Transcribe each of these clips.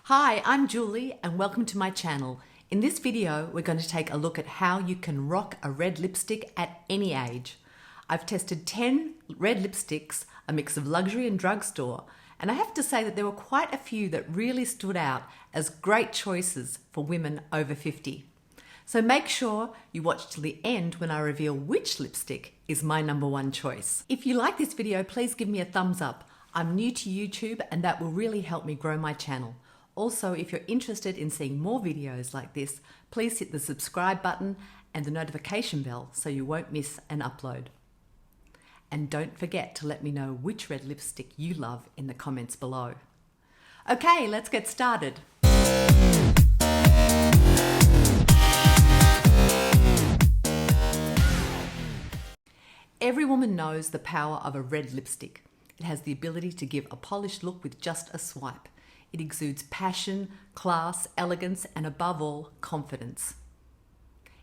Hi, I'm Julie and welcome to my channel. In this video, we're going to take a look at how you can rock a red lipstick at any age. I've tested 10 red lipsticks, a mix of luxury and drugstore, and I have to say that there were quite a few that really stood out as great choices for women over 50. So make sure you watch till the end when I reveal which lipstick is my #1 choice. If you like this video, please give me a thumbs up. I'm new to YouTube and that will really help me grow my channel. Also, if you're interested in seeing more videos like this, please hit the subscribe button and the notification bell so you won't miss an upload. And don't forget to let me know which red lipstick you love in the comments below. Okay, let's get started. Every woman knows the power of a red lipstick. It has the ability to give a polished look with just a swipe. It exudes passion, class, elegance, and above all, confidence.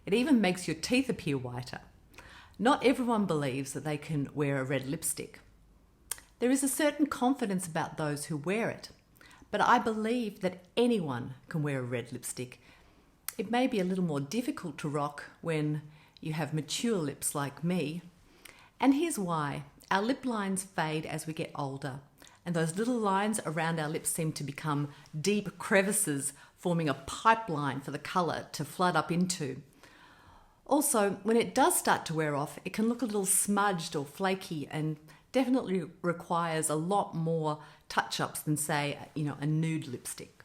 It even makes your teeth appear whiter. Not everyone believes that they can wear a red lipstick. There is a certain confidence about those who wear it, but I believe that anyone can wear a red lipstick. It may be a little more difficult to rock when you have mature lips like me, and here's why. Our lip lines fade as we get older, and those little lines around our lips seem to become deep crevices, forming a pipeline for the colour to flood up into. Also, when it does start to wear off, it can look a little smudged or flaky and definitely requires a lot more touch-ups than, say, a nude lipstick.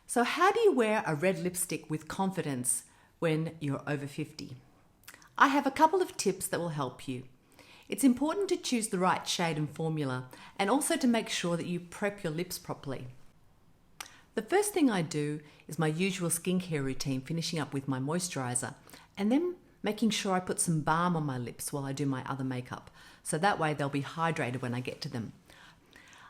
So how do you wear a red lipstick with confidence when you're over 50? I have a couple of tips that will help you. It's important to choose the right shade and formula, and also to make sure that you prep your lips properly. The first thing I do is my usual skincare routine, finishing up with my moisturiser, and then making sure I put some balm on my lips while I do my other makeup, so that way they'll be hydrated when I get to them.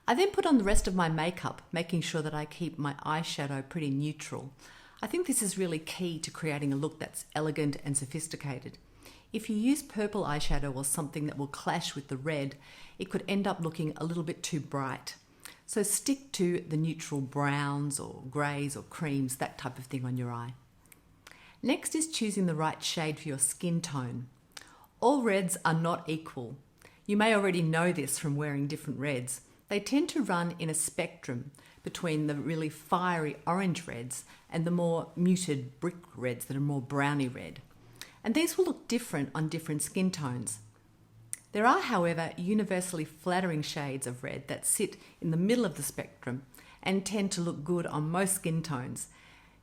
I then put on the rest of my makeup, making sure that I keep my eyeshadow pretty neutral. I think this is really key to creating a look that's elegant and sophisticated. If you use purple eyeshadow or something that will clash with the red, it could end up looking a little bit too bright. So stick to the neutral browns or greys or creams, that type of thing on your eye. Next is choosing the right shade for your skin tone. All reds are not equal. You may already know this from wearing different reds. They tend to run in a spectrum between the really fiery orange reds and the more muted brick reds that are more browny red. And these will look different on different skin tones. There are, however, universally flattering shades of red that sit in the middle of the spectrum and tend to look good on most skin tones.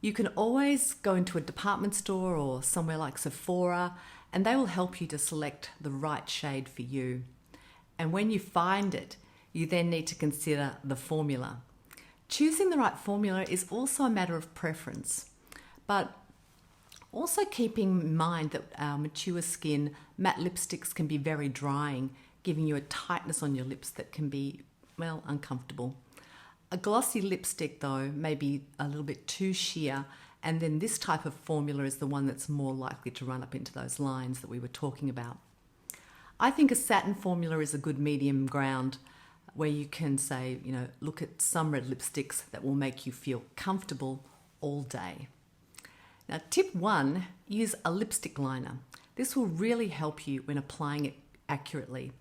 You can always go into a department store or somewhere like Sephora, and they will help you to select the right shade for you. And when you find it, you then need to consider the formula. Choosing the right formula is also a matter of preference, but also keeping in mind that our mature skin, matte lipsticks can be very drying, giving you a tightness on your lips that can be, well, uncomfortable. A glossy lipstick, though, may be a little bit too sheer, and then this type of formula is the one that's more likely to run up into those lines that we were talking about. I think a satin formula is a good medium ground where you can say, look at some red lipsticks that will make you feel comfortable all day. Now, tip 1, use a lipstick liner. This will really help you when applying it accurately.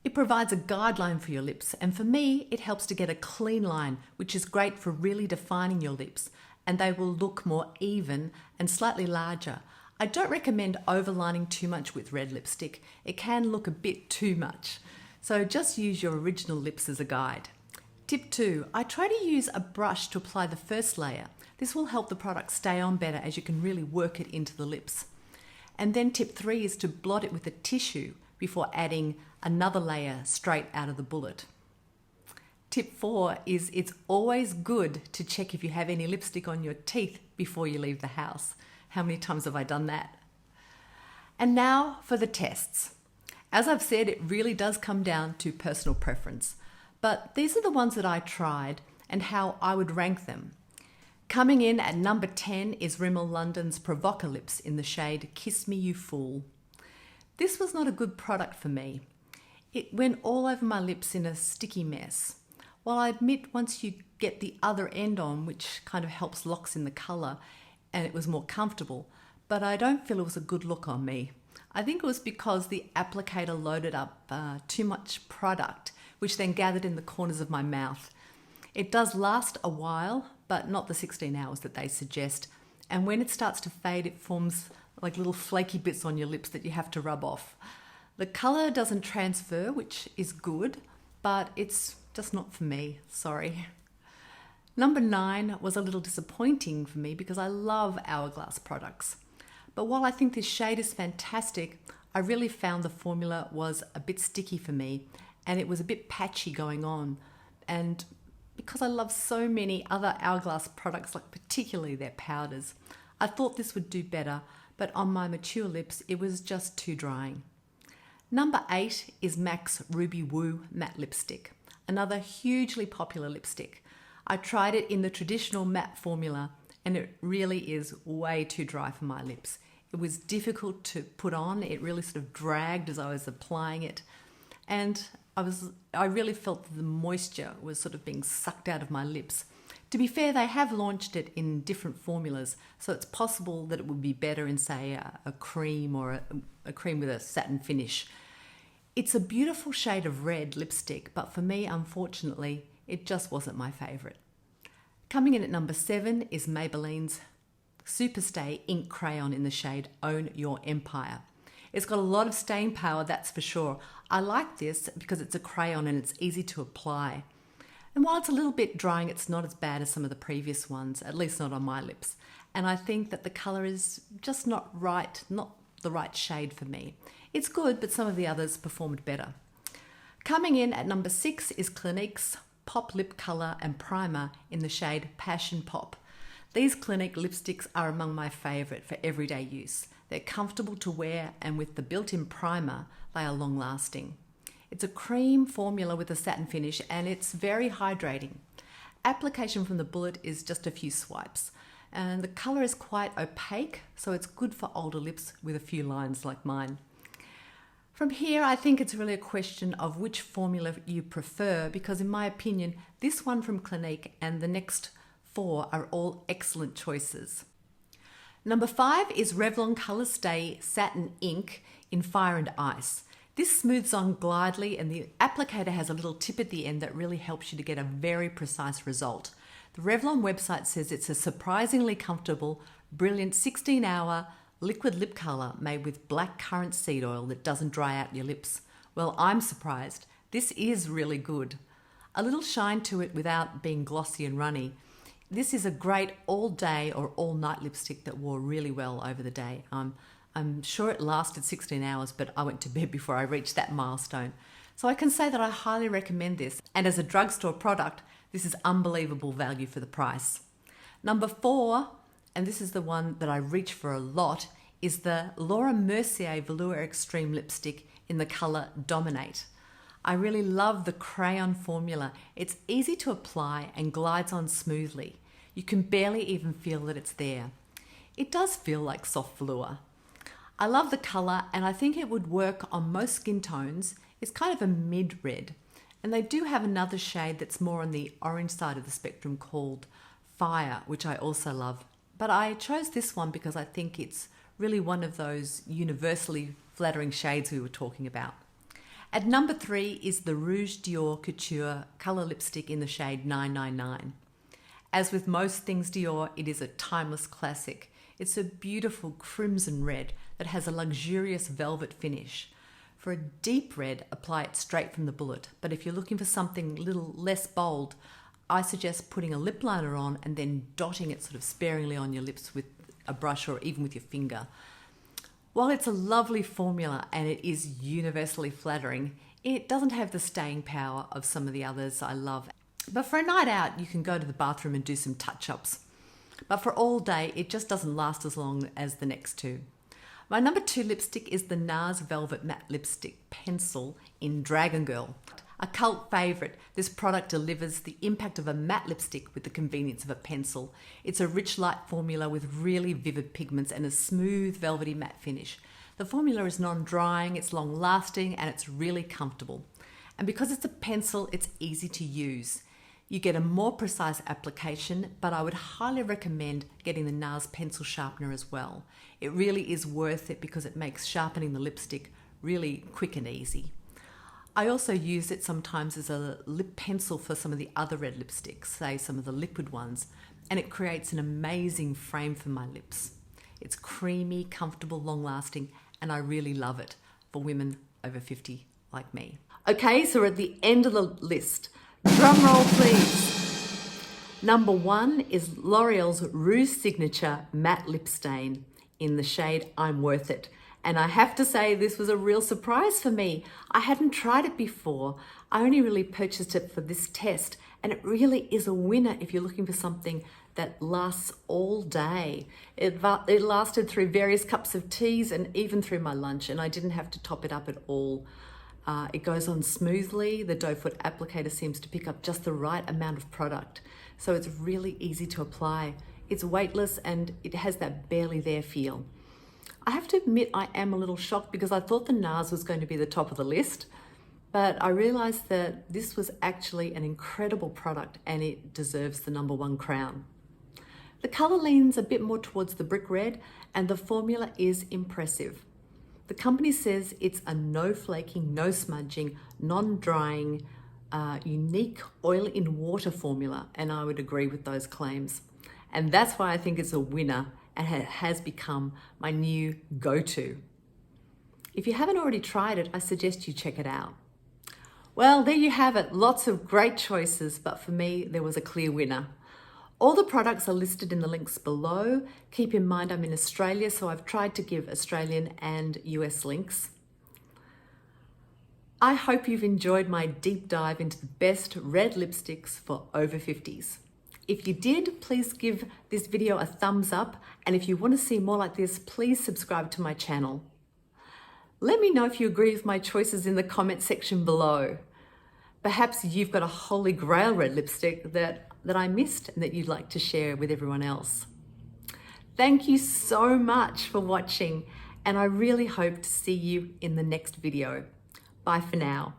It provides a guideline for your lips, and for me, it helps to get a clean line, which is great for really defining your lips, and they will look more even and slightly larger. I don't recommend overlining too much with red lipstick. It can look a bit too much. So just use your original lips as a guide. Tip 2, I try to use a brush to apply the first layer. This will help the product stay on better as you can really work it into the lips. And then tip 3 is to blot it with a tissue before adding another layer straight out of the bullet. Tip 4 is it's always good to check if you have any lipstick on your teeth before you leave the house. How many times have I done that? And now for the tests. As I've said, it really does come down to personal preference, but these are the ones that I tried and how I would rank them. Coming in at number 10 is Rimmel London's Provoca Lips in the shade Kiss Me You Fool. This was not a good product for me. It went all over my lips in a sticky mess. While I admit once you get the other end on, which kind of helps locks in the colour, and it was more comfortable, but I don't feel it was a good look on me. I think it was because the applicator loaded up too much product, which then gathered in the corners of my mouth. It does last a while, but not the 16 hours that they suggest. And when it starts to fade, it forms like little flaky bits on your lips that you have to rub off. The colour doesn't transfer, which is good, but it's just not for me, sorry. Number 9 was a little disappointing for me because I love Hourglass products. But while I think this shade is fantastic, I really found the formula was a bit sticky for me and it was a bit patchy going on. And because I love so many other Hourglass products, like particularly their powders, I thought this would do better, but on my mature lips, it was just too drying. Number 8 is MAC's Ruby Woo Matte Lipstick, another hugely popular lipstick. I tried it in the traditional matte formula and it really is way too dry for my lips. It was difficult to put on. It really sort of dragged as I was applying it. And I really felt that the moisture was sort of being sucked out of my lips. To be fair, they have launched it in different formulas, so it's possible that it would be better in, say, a cream or a cream with a satin finish. It's a beautiful shade of red lipstick, but for me, unfortunately, it just wasn't my favourite. Coming in at number 7 is Maybelline's Superstay Ink Crayon in the shade Own Your Empire. It's got a lot of staying power, that's for sure. I like this because it's a crayon and it's easy to apply. And while it's a little bit drying, it's not as bad as some of the previous ones, at least not on my lips. And I think that the colour is just not the right shade for me. It's good, but some of the others performed better. Coming in at number 6 is Clinique's Pop Lip Colour and Primer in the shade Passion Pop. These Clinique lipsticks are among my favourite for everyday use. They're comfortable to wear and with the built-in primer, they are long-lasting. It's a cream formula with a satin finish and it's very hydrating. Application from the bullet is just a few swipes and the colour is quite opaque, so it's good for older lips with a few lines like mine. From here, I think it's really a question of which formula you prefer because in my opinion, this one from Clinique and the next 4 are all excellent choices. Number 5 is Revlon Colour Stay Satin Ink in Fire and Ice. This smooths on glidely and the applicator has a little tip at the end that really helps you to get a very precise result. The Revlon website says it's a surprisingly comfortable, brilliant 16-hour liquid lip colour made with black currant seed oil that doesn't dry out your lips. Well, I'm surprised. This is really good. A little shine to it without being glossy and runny. This is a great all-day or all-night lipstick that wore really well over the day. I'm sure it lasted 16 hours, but I went to bed before I reached that milestone. So I can say that I highly recommend this. And as a drugstore product, this is unbelievable value for the price. Number 4, and this is the one that I reach for a lot, is the Laura Mercier Velour Extreme Lipstick in the colour Dominate. I really love the crayon formula. It's easy to apply and glides on smoothly. You can barely even feel that it's there. It does feel like soft velour. I love the colour and I think it would work on most skin tones. It's kind of a mid-red. And they do have another shade that's more on the orange side of the spectrum called Fire, which I also love. But I chose this one because I think it's really one of those universally flattering shades we were talking about. At number 3 is the Rouge Dior Couture Colour Lipstick in the shade 999. As with most things Dior, it is a timeless classic. It's a beautiful crimson red that has a luxurious velvet finish. For a deep red, apply it straight from the bullet. But if you're looking for something a little less bold, I suggest putting a lip liner on and then dotting it sort of sparingly on your lips with a brush or even with your finger. While it's a lovely formula and it is universally flattering, it doesn't have the staying power of some of the others I love. But for a night out, you can go to the bathroom and do some touch-ups. But for all day, it just doesn't last as long as the next 2. My number 2 lipstick is the NARS Velvet Matte Lipstick Pencil in Dragon Girl. A cult favourite, this product delivers the impact of a matte lipstick with the convenience of a pencil. It's a rich light formula with really vivid pigments and a smooth velvety matte finish. The formula is non-drying, it's long-lasting and it's really comfortable. And because it's a pencil, it's easy to use. You get a more precise application, but I would highly recommend getting the NARS pencil sharpener as well. It really is worth it because it makes sharpening the lipstick really quick and easy. I also use it sometimes as a lip pencil for some of the other red lipsticks, say some of the liquid ones, and it creates an amazing frame for my lips. It's creamy, comfortable, long-lasting, and I really love it for women over 50 like me. Okay, so we're at the end of the list. Drum roll, please. Number 1 is L'Oreal's Rouge Signature Matte Lip Stain in the shade I'm Worth It. And I have to say, this was a real surprise for me. I hadn't tried it before. I only really purchased it for this test, and it really is a winner if you're looking for something that lasts all day. It lasted through various cups of teas and even through my lunch, and I didn't have to top it up at all. It goes on smoothly. The doe foot applicator seems to pick up just the right amount of product. So it's really easy to apply. It's weightless and it has that barely there feel. I have to admit I am a little shocked because I thought the NARS was going to be the top of the list, but I realized that this was actually an incredible product and it deserves the number 1 crown. The color leans a bit more towards the brick red and the formula is impressive. The company says it's a no flaking, no smudging, non-drying, unique oil in water formula, and I would agree with those claims. And that's why I think it's a winner and it has become my new go-to. If you haven't already tried it, I suggest you check it out. Well, there you have it. Lots of great choices, but for me, there was a clear winner. All the products are listed in the links below. Keep in mind I'm in Australia, so I've tried to give Australian and US links. I hope you've enjoyed my deep dive into the best red lipsticks for over 50s. If you did, please give this video a thumbs up, and if you want to see more like this, please subscribe to my channel. Let me know if you agree with my choices in the comment section below. Perhaps you've got a holy grail red lipstick that I missed and that you'd like to share with everyone else. Thank you so much for watching, and I really hope to see you in the next video. Bye for now.